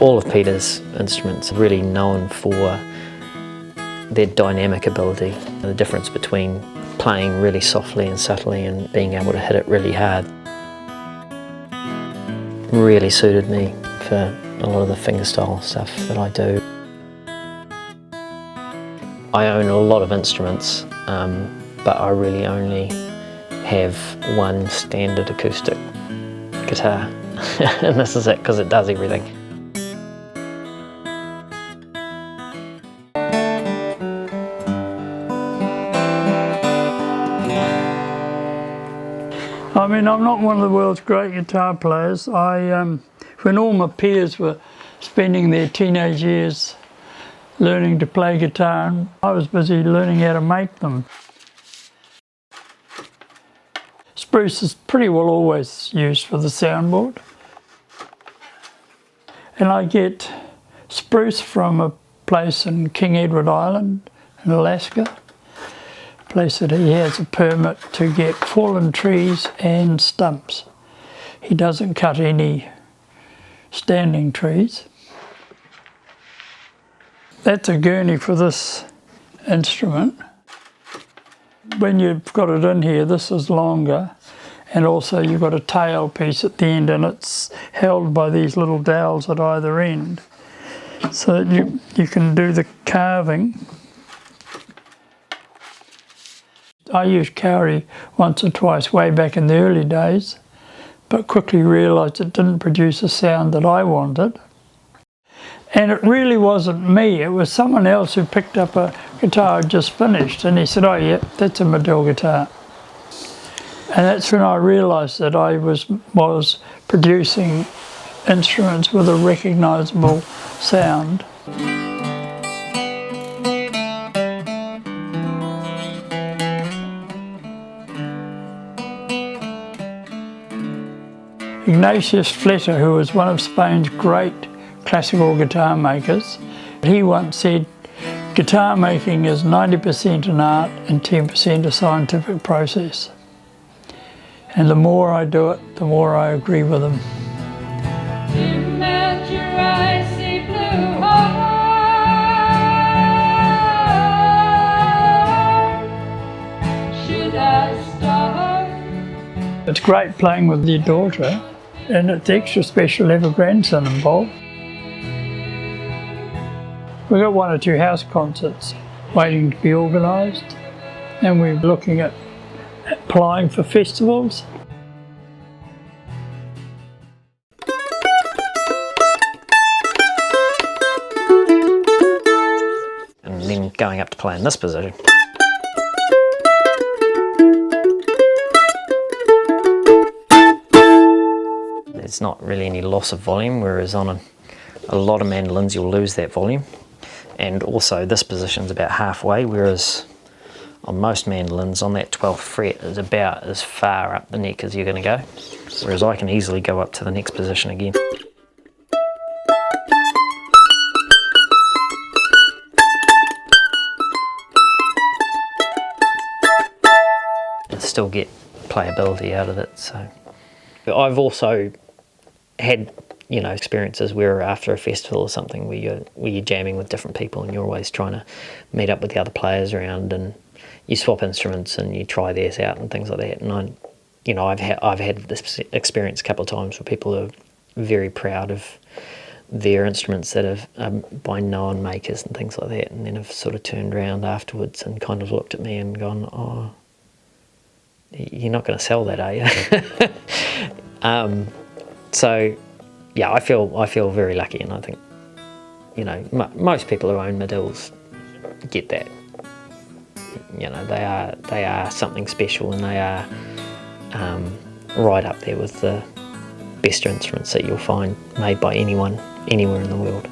All of Peter's instruments are really known for their dynamic ability, the difference between playing really softly and subtly and being able to hit it really hard. Really suited me for a lot of the fingerstyle stuff that I do. I own a lot of instruments, but I really only have one standard acoustic guitar, and this is it because it does everything. I mean, I'm not one of the world's great guitar players. When all my peers were spending their teenage years learning to play guitar, I was busy learning how to make them. Spruce is pretty well always used for the soundboard. And I get spruce from a place in King Edward Island in Alaska. Place that he has a permit to get fallen trees and stumps. He doesn't cut any standing trees. That's a gurney for this instrument. When you've got it in here, this is longer, and also you've got a tail piece at the end, and it's held by these little dowels at either end, so that you can do the carving. I used kauri once or twice way back in the early days, but quickly realised it didn't produce a sound that I wanted. And it really wasn't me, it was someone else who picked up a guitar I'd just finished, and he said, "Oh yeah, that's a Madill guitar." And that's when I realised that I was producing instruments with a recognisable sound. Ignatius Fletter, who was one of Spain's great classical guitar makers, he once said, "Guitar making is 90% an art and 10% a scientific process." And the more I do it, the more I agree with him. It's great playing with your daughter, and it's extra special to have a grandson involved. We've got 1 or 2 house concerts waiting to be organised, and we're looking at applying for festivals. And then going up to play in this position. There's not really any loss of volume, whereas on a lot of mandolins you'll lose that volume. And also this position's about halfway, whereas on most mandolins on that 12th fret is about as far up the neck as you're going to go, whereas I can easily go up to the next position again. And still get playability out of it. So I've also had, you know, experiences where after a festival or something where you're jamming with different people and you're always trying to meet up with the other players around, and you swap instruments and you try theirs out and things like that. And I've had this experience a couple of times where people are very proud of their instruments that are by known makers and things like that, and then have sort of turned around afterwards and kind of looked at me and gone, "Oh, you're not going to sell that, are you?" So yeah, I feel very lucky, and I think, you know, most people who own Madills get that. You know, they are something special, and they are right up there with the best instruments that you'll find made by anyone anywhere in the world.